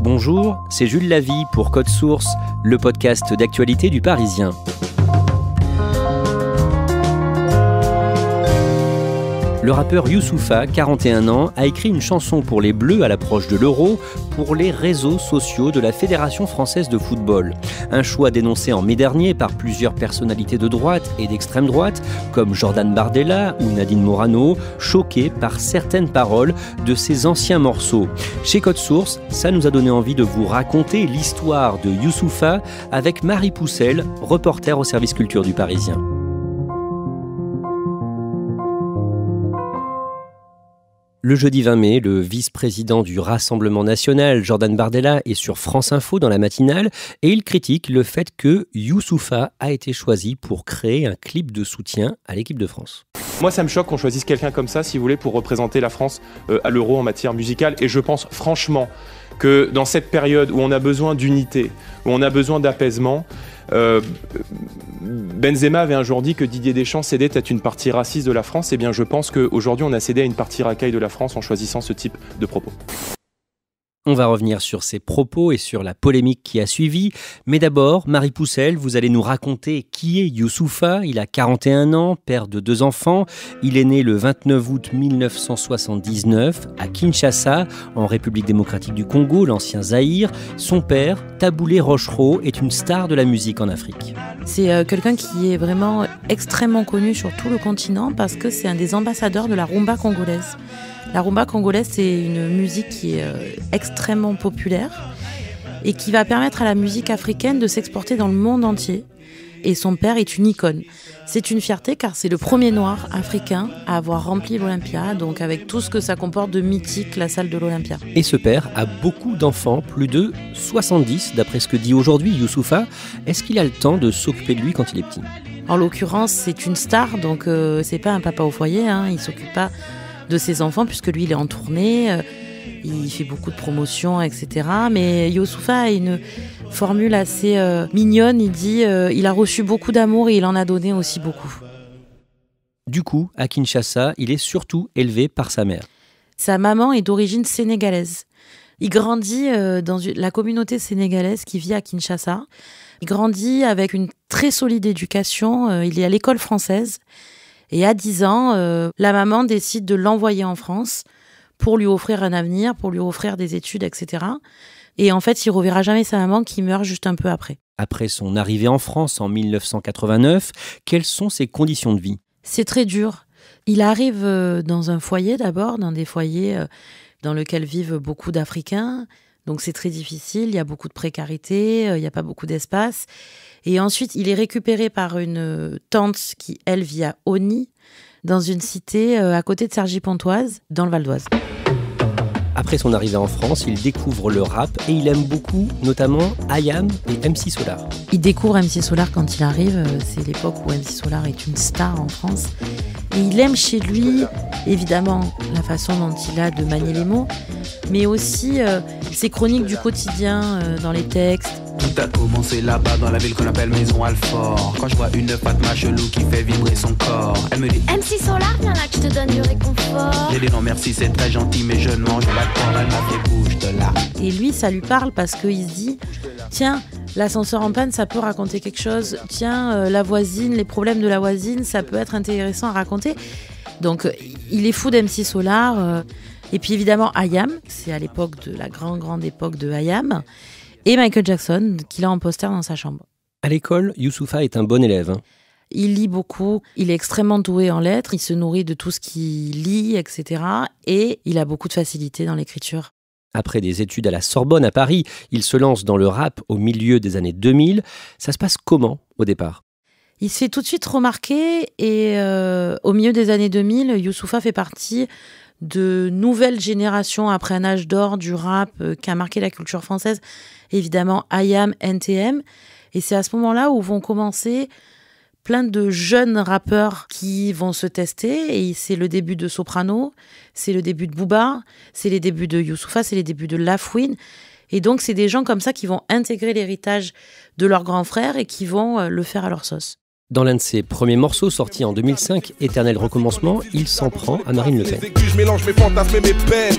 Bonjour, c'est Jules Lavie pour Code Source, le podcast d'actualité du Parisien. Le rappeur Youssoupha, 41 ans, a écrit une chanson pour les Bleus à l'approche de l'Euro pour les réseaux sociaux de la Fédération française de football. Un choix dénoncé en mai dernier par plusieurs personnalités de droite et d'extrême droite, comme Jordan Bardella ou Nadine Morano, choqués par certaines paroles de ces anciens morceaux. Chez Code Source, ça nous a donné envie de vous raconter l'histoire de Youssoupha avec Marie Poussel, reporter au service culture du Parisien. Le jeudi 20 mai, le vice-président du Rassemblement national, Jordan Bardella, est sur France Info dans la matinale et il critique le fait que Youssoupha a été choisi pour créer un clip de soutien à l'équipe de France. Moi, ça me choque qu'on choisisse quelqu'un comme ça, si vous voulez, pour représenter la France à l'Euro en matière musicale. Et je pense franchement que dans cette période où on a besoin d'unité, où on a besoin d'apaisement, Benzema avait un jour dit que Didier Deschamps cédait à une partie raciste de la France. Eh bien, je pense qu'aujourd'hui, on a cédé à une partie racaille de la France en choisissant ce type de propos. On va revenir sur ces propos et sur la polémique qui a suivi. Mais d'abord, Marie Poussel, vous allez nous raconter qui est Youssoupha. Il a 41 ans, père de 2 enfants. Il est né le 29 août 1979 à Kinshasa, en République démocratique du Congo, l'ancien Zaïre. Son père, Taboulé Rochereau, est une star de la musique en Afrique. C'est quelqu'un qui est vraiment extrêmement connu sur tout le continent parce que c'est un des ambassadeurs de la rumba congolaise. La rumba congolaise, c'est une musique qui est extrêmement populaire et qui va permettre à la musique africaine de s'exporter dans le monde entier. Et son père est une icône. C'est une fierté car c'est le premier noir africain à avoir rempli l'Olympia, donc avec tout ce que ça comporte de mythique, la salle de l'Olympia. Et ce père a beaucoup d'enfants, plus de 70 d'après ce que dit aujourd'hui Youssoupha. Est-ce qu'il a le temps de s'occuper de lui quand il est petit ? En l'occurrence, c'est une star, donc c'est pas un papa au foyer, il ne s'occupe pas de ses enfants puisque lui il est en tournée, il fait beaucoup de promotions, etc. Mais Youssoupha a une formule assez mignonne, il dit il a reçu beaucoup d'amour et il en a donné aussi beaucoup. Du coup, à Kinshasa, il est surtout élevé par sa mère. Sa maman est d'origine sénégalaise. Il grandit dans la communauté sénégalaise qui vit à Kinshasa. Il grandit avec une très solide éducation, il est à l'école française. Et à 10 ans, la maman décide de l'envoyer en France pour lui offrir un avenir, pour lui offrir des études, etc. Et en fait, il ne reverra jamais sa maman qui meurt juste un peu après. Après son arrivée en France en 1989, quelles sont ses conditions de vie ? C'est très dur. Il arrive dans un foyer d'abord, dans des foyers dans lesquels vivent beaucoup d'Africains. Donc c'est très difficile, il y a beaucoup de précarité, il n'y a pas beaucoup d'espace. Et ensuite, il est récupéré par une tante qui, elle, vit à Oni, dans une cité à côté de Cergy-Pontoise, dans le Val d'Oise. Après son arrivée en France, il découvre le rap et il aime beaucoup, notamment IAM et MC Solar. Il découvre MC Solar quand il arrive, c'est l'époque où MC Solar est une star en France. Et il aime chez lui, évidemment, la façon dont il a de manier les mots, mais aussi ses chroniques du quotidien dans les textes. Tout a commencé là-bas dans la ville qu'on appelle Maison Alfort. Quand je vois une Fatma chelou qui fait vibrer son corps, elle me dit MC Solar, viens là que je te donne du réconfort. J'ai dit non merci, c'est très gentil mais je ne mange pas de porc, elle m'a fait bouge de là. Et lui, ça lui parle parce qu'il se dit tiens, l'ascenseur en panne, ça peut raconter quelque chose. Tiens, la voisine, les problèmes de la voisine, ça peut être intéressant à raconter. Donc, il est fou d'MC Solar. Et puis évidemment, IAM, c'est à l'époque de la grande époque de IAM. Et Michael Jackson, qu'il a en poster dans sa chambre. À l'école, Youssoupha est un bon élève. Il lit beaucoup, il est extrêmement doué en lettres, il se nourrit de tout ce qu'il lit, etc. Et il a beaucoup de facilité dans l'écriture. Après des études à la Sorbonne à Paris, il se lance dans le rap au milieu des années 2000. Ça se passe comment au départ ? Il se fait tout de suite remarquer et au milieu des années 2000, Youssoupha fait partie de nouvelles générations après un âge d'or du rap qui a marqué la culture française. Évidemment, IAM, NTM. Et c'est à ce moment-là où vont commencer plein de jeunes rappeurs qui vont se tester. Et c'est le début de Soprano, c'est le début de Booba, c'est les débuts de Youssoupha, c'est les débuts de Lafouine. Et donc, c'est des gens comme ça qui vont intégrer l'héritage de leur grand frère et qui vont le faire à leur sauce. Dans l'un de ses premiers morceaux sortis en 2005, Éternel recommencement, il s'en prend à Marine Le Pen. Je mélange mes fantasmes et mes peines.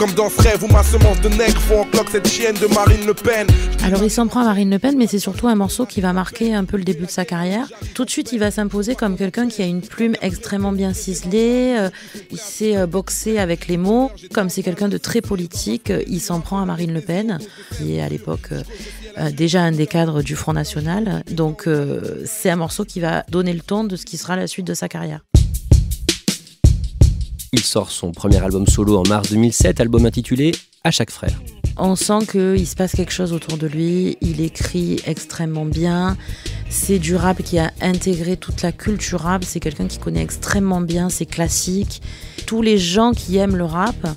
comme dans ce rêve où ma semence de nègre faut en cloque cette chienne de Marine Le Pen. Alors il s'en prend à Marine Le Pen, mais c'est surtout un morceau qui va marquer un peu le début de sa carrière. Tout de suite, il va s'imposer comme quelqu'un qui a une plume extrêmement bien ciselée, il sait boxer avec les mots. Comme c'est quelqu'un de très politique, il s'en prend à Marine Le Pen, qui est à l'époque déjà un des cadres du Front National. Donc c'est un morceau qui va donner le ton de ce qui sera la suite de sa carrière. Il sort son premier album solo en mars 2007, album intitulé « À chaque frère ». On sent qu'il se passe quelque chose autour de lui, il écrit extrêmement bien, c'est du rap qui a intégré toute la culture rap, c'est quelqu'un qui connaît extrêmement bien ses classiques. Tous les gens qui aiment le rap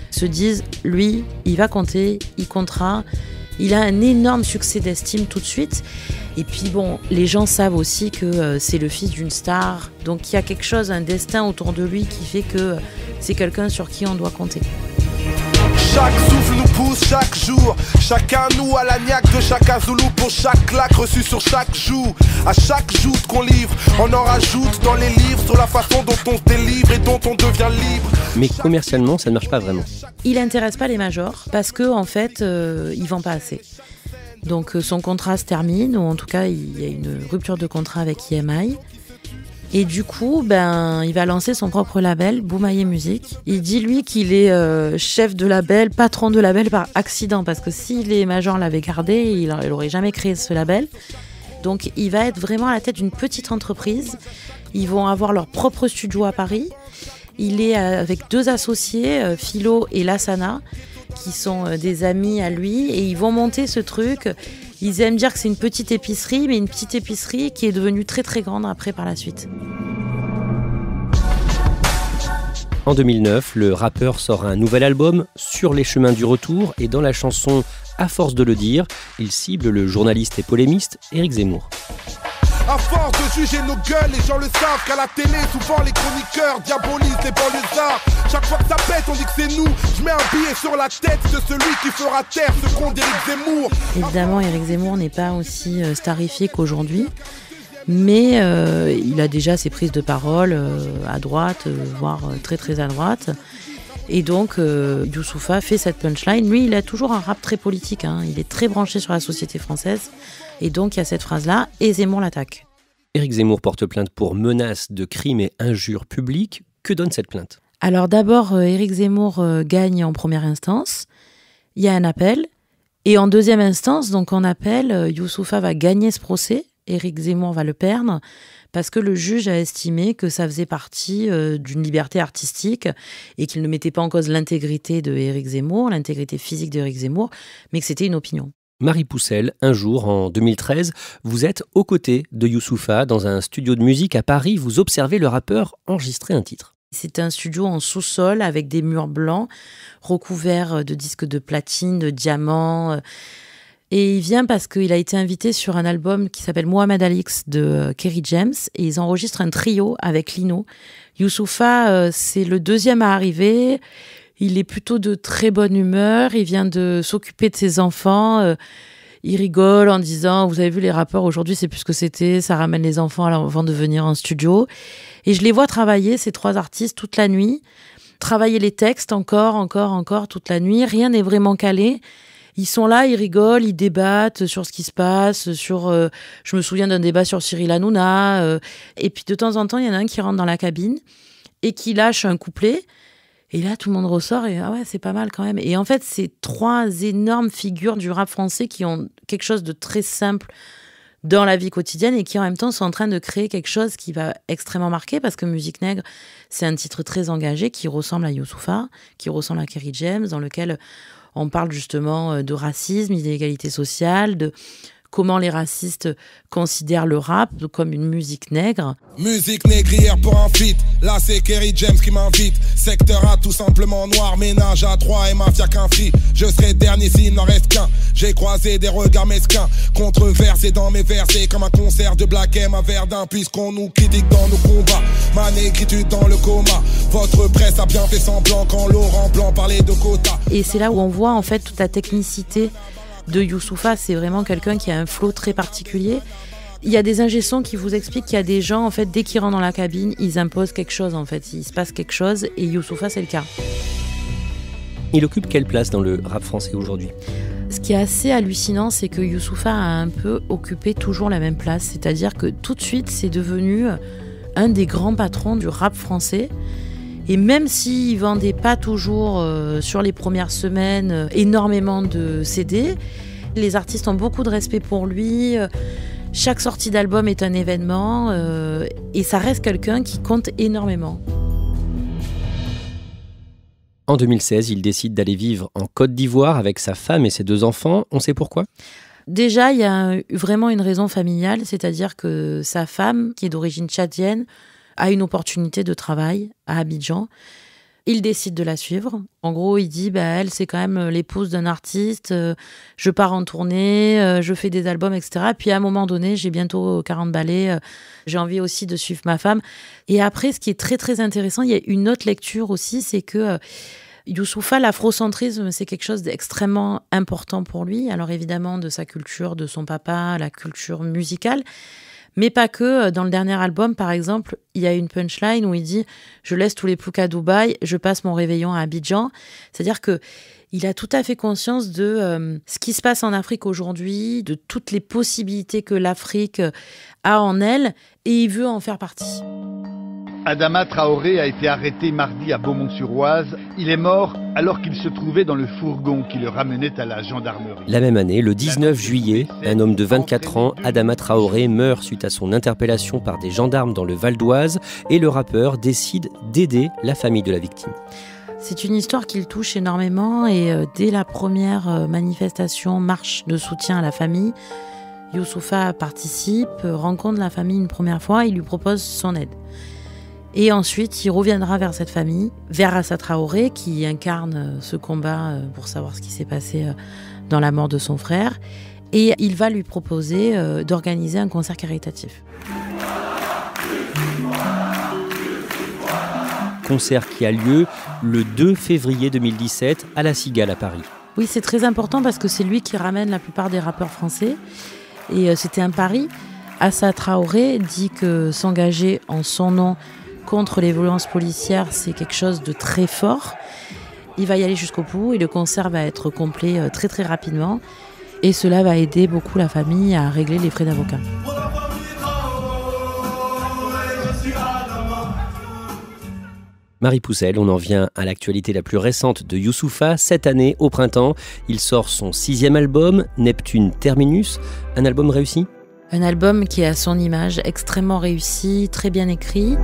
se disent, lui, il va compter, il comptera. Il a un énorme succès d'estime tout de suite. Et puis bon, les gens savent aussi que c'est le fils d'une star. Donc il y a quelque chose, un destin autour de lui qui fait que c'est quelqu'un sur qui on doit compter. Chaque souffle nous pousse chaque jour. Chacun nous à la niaque de chaque Zoulou. Pour chaque claque reçue sur chaque joue. À chaque joute qu'on livre, on en rajoute dans les livres sur la façon dont on se délivre et dont on devient libre. Mais commercialement, ça ne marche pas vraiment. Il n'intéresse pas les majors parce que en fait, il vend pas assez. Donc son contrat se termine, ou en tout cas, il y a une rupture de contrat avec EMI. Et du coup, il va lancer son propre label, Boumaillé Musique. Il dit, lui, qu'il est chef de label, patron de label par accident. Parce que si les majors l'avaient gardé, il n'aurait jamais créé ce label. Donc, il va être vraiment à la tête d'une petite entreprise. Ils vont avoir leur propre studio à Paris. Il est avec 2 associés, Philo et Lassana, qui sont des amis à lui. Et ils vont monter ce truc. Ils aiment dire que c'est une petite épicerie, mais une petite épicerie qui est devenue très très grande après par la suite. En 2009, le rappeur sort un nouvel album, Sur les chemins du retour, et dans la chanson À force de le dire, il cible le journaliste et polémiste Éric Zemmour. À force de juger nos gueules, les gens le savent qu'à la télé, souvent les chroniqueurs diabolisent les banlieusards. Chaque fois que ça pète, on dit que c'est nous. Je mets un billet sur la tête de celui qui fera taire ce con d'Éric Zemmour. Évidemment, Éric Zemmour n'est pas aussi starifié qu'aujourd'hui, mais il a déjà ses prises de parole à droite, voire très très à droite. Et donc, Youssoupha fait cette punchline. Lui, il a toujours un rap très politique, hein. Il est très branché sur la société française. Et donc, il y a cette phrase-là, et Zemmour l'attaque. Éric Zemmour porte plainte pour menaces de crimes et injures publiques. Que donne cette plainte ? Alors d'abord, Éric Zemmour gagne en première instance. Il y a un appel. Et en deuxième instance, donc en appel, Youssoupha va gagner ce procès. Éric Zemmour va le perdre parce que le juge a estimé que ça faisait partie d'une liberté artistique et qu'il ne mettait pas en cause l'intégrité de Éric Zemmour, l'intégrité physique d'Éric Zemmour, mais que c'était une opinion. Marie Poussel, un jour, en 2013, vous êtes aux côtés de Youssoupha dans un studio de musique à Paris. Vous observez le rappeur enregistrer un titre. C'est un studio en sous-sol avec des murs blancs recouverts de disques de platine, de diamants. Et il vient parce qu'il a été invité sur un album qui s'appelle Mohamed Alix de Kerry James. Et ils enregistrent un trio avec Lino. Youssoupha, c'est le deuxième à arriver. Il est plutôt de très bonne humeur, il vient de s'occuper de ses enfants, il rigole en disant « Vous avez vu les rappeurs aujourd'hui, c'est plus ce que c'était, ça ramène les enfants avant de venir en studio ». Et je les vois travailler, ces 3 artistes, toute la nuit, travailler les textes encore, toute la nuit, rien n'est vraiment calé. Ils sont là, ils rigolent, ils débattent sur ce qui se passe, je me souviens d'un débat sur Cyril Hanouna, et puis de temps en temps, il y en a un qui rentre dans la cabine et qui lâche un couplet. Et là, tout le monde ressort et ah ouais, c'est pas mal quand même. Et en fait, c'est 3 énormes figures du rap français qui ont quelque chose de très simple dans la vie quotidienne et qui en même temps sont en train de créer quelque chose qui va extrêmement marquer parce que Musique Nègre, c'est un titre très engagé qui ressemble à Youssoupha, qui ressemble à Kerry James, dans lequel on parle justement de racisme, d'inégalité sociale, de comment les racistes considèrent le rap comme une musique nègre. Musique négrière pour un feat, là c'est Kerry James qui m'invite. Secteur A tout simplement noir, ménage à 3 et mafia qu'un free. Je serai dernier s'il n'en reste qu'un. J'ai croisé des regards mesquins, controversés dans mes versets, comme un concert de Black M à Verdun, puisqu'on nous critique dans nos combats. Ma négritude dans le coma, votre presse a bien fait semblant quand Laurent Blanc parlait de quotas. Et c'est là où on voit en fait toute la technicité de Youssoupha. C'est vraiment quelqu'un qui a un flow très particulier. Il y a des ingé-sons qui vous expliquent qu'il y a des gens, en fait, dès qu'ils rentrent dans la cabine, ils imposent quelque chose, en fait. Il se passe quelque chose, et Youssoupha, c'est le cas. Il occupe quelle place dans le rap français aujourd'hui ? Ce qui est assez hallucinant, c'est que Youssoupha a un peu occupé toujours la même place. C'est-à-dire que tout de suite, c'est devenu un des grands patrons du rap français. Et même s'il ne vendait pas toujours, sur les premières semaines, énormément de CD, les artistes ont beaucoup de respect pour lui. Chaque sortie d'album est un événement. Et ça reste quelqu'un qui compte énormément. En 2016, il décide d'aller vivre en Côte d'Ivoire avec sa femme et ses 2 enfants. On sait pourquoi ? Déjà, il y a vraiment une raison familiale, c'est-à-dire que sa femme, qui est d'origine tchadienne, a une opportunité de travail à Abidjan. Il décide de la suivre. En gros, il dit, elle, c'est quand même l'épouse d'un artiste, je pars en tournée, je fais des albums, etc. Puis à un moment donné, j'ai bientôt 40 balais, j'ai envie aussi de suivre ma femme. Et après, ce qui est très, très intéressant, il y a une autre lecture aussi, c'est que Youssoupha, l'afrocentrisme, c'est quelque chose d'extrêmement important pour lui. Alors évidemment, de sa culture, de son papa, la culture musicale. Mais pas que. Dans le dernier album, par exemple, il y a une punchline où il dit « Je laisse tous les ploucs à Dubaï, je passe mon réveillon à Abidjan ». C'est-à-dire qu'il a tout à fait conscience de ce qui se passe en Afrique aujourd'hui, de toutes les possibilités que l'Afrique a en elle, et il veut en faire partie. Adama Traoré a été arrêté mardi à Beaumont-sur-Oise. Il est mort alors qu'il se trouvait dans le fourgon qui le ramenait à la gendarmerie. La même année, le 19 juillet, un homme de 24 ans, Adama Traoré, meurt suite à son interpellation par des gendarmes dans le Val d'Oise et le rappeur décide d'aider la famille de la victime. C'est une histoire qui le touche énormément et dès la première manifestation, marche de soutien à la famille, Youssoupha participe, rencontre la famille une première fois, il lui propose son aide. Et ensuite, il reviendra vers cette famille, vers Assa Traoré, qui incarne ce combat pour savoir ce qui s'est passé dans la mort de son frère. Et il va lui proposer d'organiser un concert caritatif. Concert qui a lieu le 2 février 2017 à La Cigale à Paris. Oui, c'est très important parce que c'est lui qui ramène la plupart des rappeurs français. Et c'était un pari. Assa Traoré dit que s'engager en son nom contre les violences policières, c'est quelque chose de très fort. Il va y aller jusqu'au bout et le concert va être complet très très rapidement. Et cela va aider beaucoup la famille à régler les frais d'avocat. Marie Poussel, on en vient à l'actualité la plus récente de Youssoupha. Cette année, au printemps, il sort son 6e album, Neptune Terminus. Un album réussi ? Un album qui est à son image, extrêmement réussi, très bien écrit.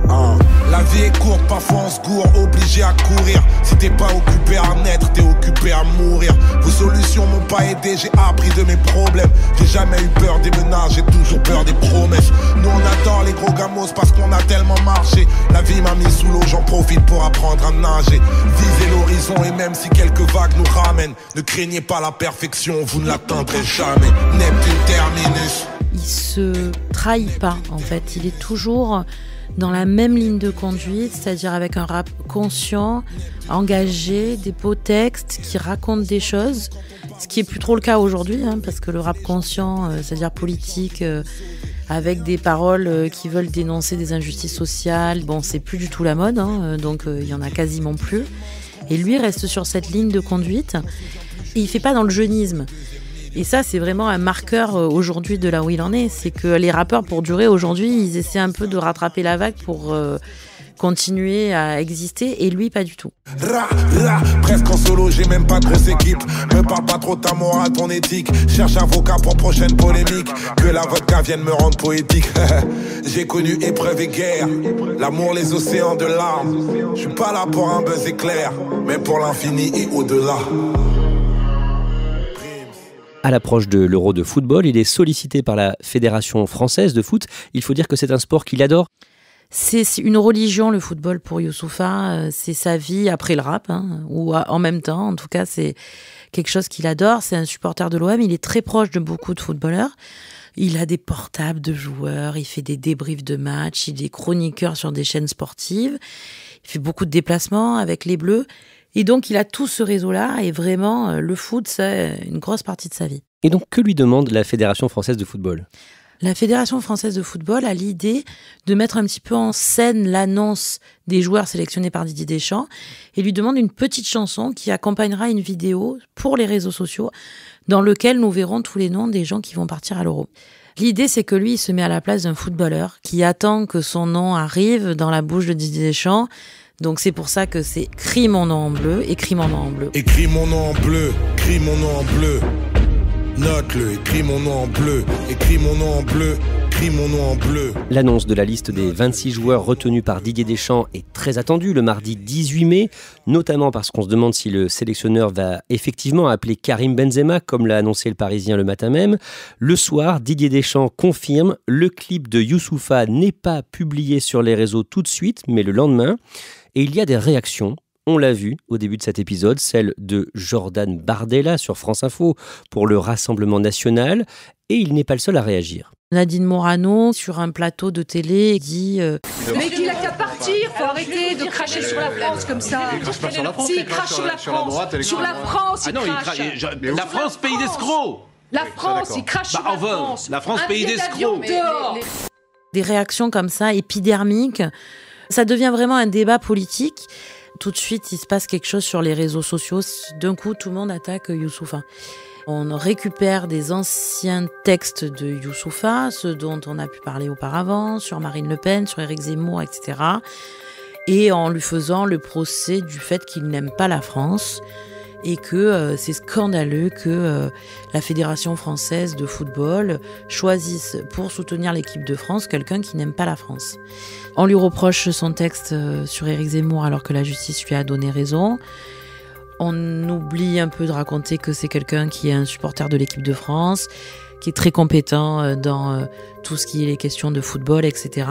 La vie est courte, parfois on se gourre, obligé à courir. Si t'es pas occupé à naître, t'es occupé à mourir. Vos solutions m'ont pas aidé, j'ai appris de mes problèmes. J'ai jamais eu peur des menaces, j'ai toujours peur des promesses. Nous on adore les gros gamos parce qu'on a tellement marché. La vie m'a mis sous l'eau, j'en profite pour apprendre à nager. Visez l'horizon et même si quelques vagues nous ramènent, ne craignez pas la perfection, vous ne l'atteindrez jamais. Neptune Terminus. Il se trahit pas en fait, il est toujours dans la même ligne de conduite, c'est-à-dire avec un rap conscient, engagé, des beaux textes qui racontent des choses, ce qui est plus trop le cas aujourd'hui, parce que le rap conscient, c'est-à-dire politique, avec des paroles qui veulent dénoncer des injustices sociales, c'est plus du tout la mode, donc il y en a quasiment plus. Et lui reste sur cette ligne de conduite, et il fait pas dans le jeunisme. Et ça, c'est vraiment un marqueur aujourd'hui de là où il en est. C'est que les rappeurs, pour durer aujourd'hui, ils essaient un peu de rattraper la vague pour continuer à exister. Et lui, pas du tout. Presque en solo, j'ai même pas de grosse équipe. Me parle pas trop de ta morale, ton éthique. Cherche avocat pour prochaine polémique. Que la vodka vienne me rendre poétique. J'ai connu épreuve et guerre. L'amour, les océans de larmes. Je suis pas là pour un buzz éclair, mais pour l'infini et au-delà. À l'approche de l'Euro de football, il est sollicité par la Fédération française de foot. Il faut dire que c'est un sport qu'il adore. C'est une religion, le football, pour Youssoupha. C'est sa vie après le rap, ou en même temps. En tout cas, c'est quelque chose qu'il adore. C'est un supporter de l'OM. Il est très proche de beaucoup de footballeurs. Il a des portables de joueurs. Il fait des débriefs de matchs. Il est chroniqueur sur des chaînes sportives. Il fait beaucoup de déplacements avec les Bleus. Et donc, il a tout ce réseau-là, et vraiment, le foot, c'est une grosse partie de sa vie. Et donc, que lui demande la Fédération française de football ? La Fédération française de football a l'idée de mettre un petit peu en scène l'annonce des joueurs sélectionnés par Didier Deschamps et lui demande une petite chanson qui accompagnera une vidéo pour les réseaux sociaux dans lequel nous verrons tous les noms des gens qui vont partir à l'Euro. L'idée, c'est que lui, il se met à la place d'un footballeur qui attend que son nom arrive dans la bouche de Didier Deschamps. Donc c'est pour ça que c'est « Crie mon nom en bleu » et « Crie mon nom en bleu ». Écris mon nom en bleu, crie mon nom en bleu. Note-le, écris mon nom en bleu, écris mon nom en bleu, écris mon nom en bleu. L'annonce de la liste des 26 joueurs retenus par Didier Deschamps est très attendue le mardi 18 mai, notamment parce qu'on se demande si le sélectionneur va effectivement appeler Karim Benzema, comme l'a annoncé le Parisien le matin même. Le soir, Didier Deschamps confirme, le clip de Youssoupha n'est pas publié sur les réseaux tout de suite, mais le lendemain. Et il y a des réactions. On l'a vu au début de cet épisode, celle de Jordan Bardella sur France Info pour le Rassemblement National. Et il n'est pas le seul à réagir. Nadine Morano, sur un plateau de télé, dit mais qu'il a qu'à partir, faut arrêter de cracher sur la France comme ça. Il crache pas sur la France, il crache sur la France. Sur la France, il crache. La France, pays d'escrocs. La France, il crache sur la France. La France, pays d'escrocs. des réactions comme ça, épidermiques. Ça devient vraiment un débat politique. Tout de suite, il se passe quelque chose sur les réseaux sociaux. D'un coup, tout le monde attaque Youssoupha. On récupère des anciens textes de Youssoupha, ceux dont on a pu parler auparavant, sur Marine Le Pen, sur Éric Zemmour, etc. Et en lui faisant le procès du fait qu'il n'aime pas la France et que c'est scandaleux que la Fédération française de football choisisse pour soutenir l'équipe de France quelqu'un qui n'aime pas la France. On lui reproche son texte sur Éric Zemmour alors que la justice lui a donné raison. On oublie un peu de raconter que c'est quelqu'un qui est un supporter de l'équipe de France, qui est très compétent dans tout ce qui est les questions de football, etc.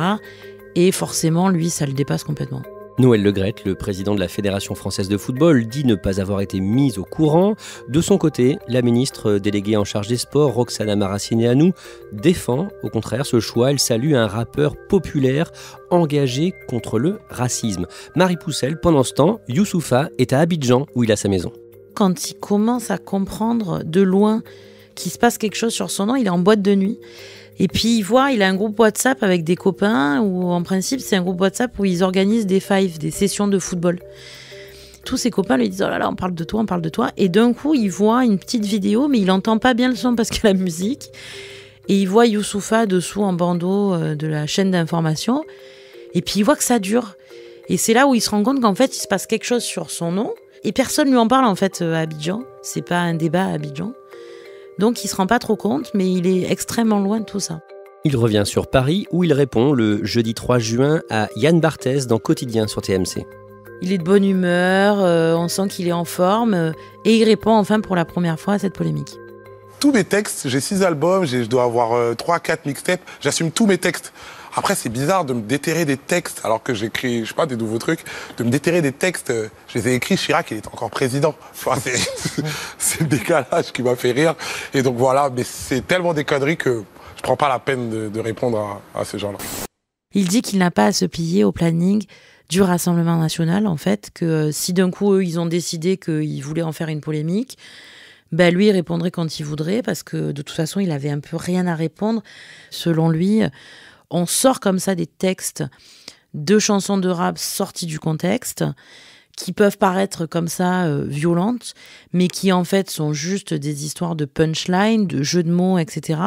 Et forcément, lui, ça le dépasse complètement. Noël Le Graët, le président de la Fédération française de football, dit ne pas avoir été mise au courant. De son côté, la ministre déléguée en charge des sports, Roxana Maracineanu, défend au contraire ce choix. Elle salue un rappeur populaire engagé contre le racisme. Marie Poussel, pendant ce temps, Youssoupha est à Abidjan où il a sa maison. Quand il commence à comprendre de loin qu'il se passe quelque chose sur son nom, il est en boîte de nuit. Et puis il a un groupe WhatsApp avec des copains où en principe c'est un groupe WhatsApp où ils organisent des fives, des sessions de football. Tous ses copains lui disent oh là là on parle de toi. Et d'un coup il voit une petite vidéo mais il entend pas bien le son parce qu'il y a la musique. Et il voit Youssoupha dessous en bandeau de la chaîne d'information. Et puis il voit que ça dure. Et c'est là où il se rend compte qu'en fait il se passe quelque chose sur son nom. Et personne lui en parle en fait à Abidjan. C'est pas un débat à Abidjan. Donc il se rend pas trop compte, mais il est extrêmement loin de tout ça. Il revient sur Paris où il répond le jeudi 3 juin à Yann Barthès dans Quotidien sur TMC. Il est de bonne humeur, on sent qu'il est en forme et il répond enfin pour la première fois à cette polémique. Tous mes textes, j'ai 6 albums, je dois avoir 3-4 mixtapes, j'assume tous mes textes. Après, c'est bizarre de me déterrer des textes, alors que j'écris, je sais pas, des nouveaux trucs, de me déterrer des textes. Je les ai écrits, Chirac, il était encore président. Enfin, c'est le décalage qui m'a fait rire. Et donc voilà, mais c'est tellement des conneries que je prends pas la peine de répondre à ces gens-là. Il dit qu'il n'a pas à se plier au planning du Rassemblement National, en fait, que si d'un coup, eux, ils ont décidé qu'ils voulaient en faire une polémique, ben lui, il répondrait quand il voudrait, parce que de toute façon, il avait un peu rien à répondre. Selon lui, on sort comme ça des textes de chansons de rap sortis du contexte, qui peuvent paraître comme ça violentes, mais qui en fait sont juste des histoires de punchline, de jeux de mots, etc.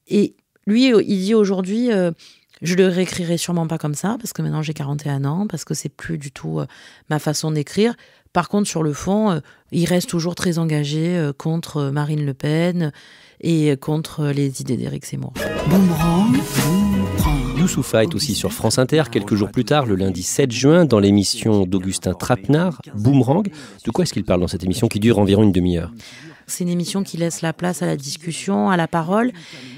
Et lui, il dit aujourd'hui, je le réécrirai sûrement pas comme ça, parce que maintenant j'ai 41 ans, parce que c'est plus du tout ma façon d'écrire. Par contre, sur le fond, il reste toujours très engagé contre Marine Le Pen et contre les idées d'Éric Zemmour. Boomerang. Youssoupha est aussi sur France Inter quelques jours plus tard, le lundi 7 juin, dans l'émission d'Augustin Trapenard, Boomerang. De quoi est-ce qu'il parle dans cette émission qui dure environ une demi-heure ? C'est une émission qui laisse la place à la discussion, à la parole.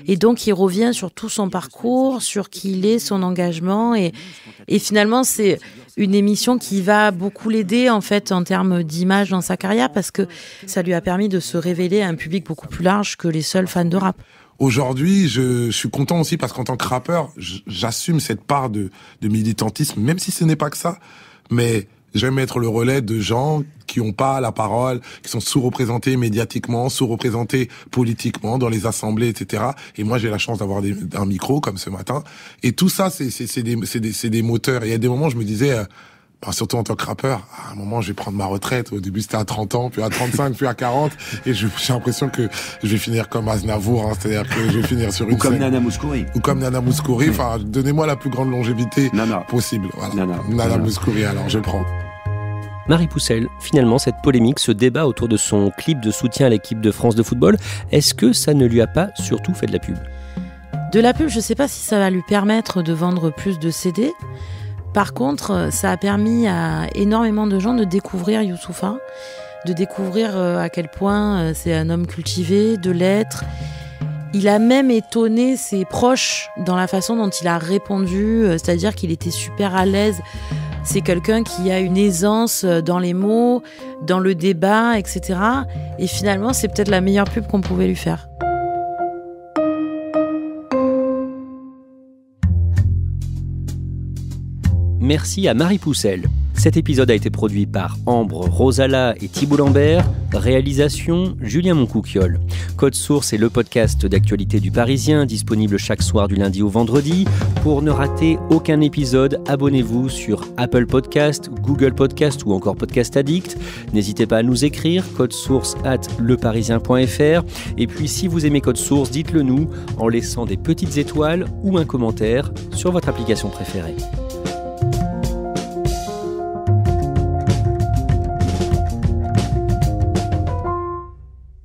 Et donc, il revient sur tout son parcours, sur qui il est, son engagement. Et finalement, c'est une émission qui va beaucoup l'aider, en fait, en termes d'image dans sa carrière, parce que ça lui a permis de se révéler à un public beaucoup plus large que les seuls fans de rap. Aujourd'hui, je suis content aussi parce qu'en tant que rappeur, j'assume cette part de militantisme, même si ce n'est pas que ça. Mais J'aime être le relais de gens qui n'ont pas la parole, qui sont sous-représentés médiatiquement, sous-représentés politiquement dans les assemblées, etc. Et moi, j'ai la chance d'avoir un micro comme ce matin. Et tout ça, c'est des moteurs. Et il y a des moments, je me disais, surtout en tant que rappeur, à un moment, je vais prendre ma retraite. Au début, c'était à 30 ans, puis à 35, puis à 40. Et j'ai l'impression que je vais finir comme Aznavour, hein, c'est-à-dire que je vais finir sur une Ou comme scène. Nana Mouskouri. Ou comme Nana Mouskouri. Enfin, donnez-moi la plus grande longévité possible. Voilà. Nana Mouskouri, alors je prends. Marie Poussel, finalement, cette polémique, ce débat autour de son clip de soutien à l'équipe de France de football, est-ce que ça ne lui a pas surtout fait de la pub ? De la pub, je ne sais pas si ça va lui permettre de vendre plus de CD. Par contre, ça a permis à énormément de gens de découvrir Youssoupha, de découvrir à quel point c'est un homme cultivé, de l'être. Il a même étonné ses proches dans la façon dont il a répondu, c'est-à-dire qu'il était super à l'aise. C'est quelqu'un qui a une aisance dans les mots, dans le débat, etc. Et finalement, c'est peut-être la meilleure pub qu'on pouvait lui faire. Merci à Marie Poussel. Cet épisode a été produit par Ambre Rosala et Thibault Lambert. Réalisation, Julien Moncouquiol. Code Source est le podcast d'actualité du Parisien, disponible chaque soir du lundi au vendredi. Pour ne rater aucun épisode, abonnez-vous sur Apple Podcast, Google Podcast ou encore Podcast Addict. N'hésitez pas à nous écrire, codesource@leparisien.fr. Et puis, si vous aimez Code Source, dites-le nous en laissant des petites étoiles ou un commentaire sur votre application préférée.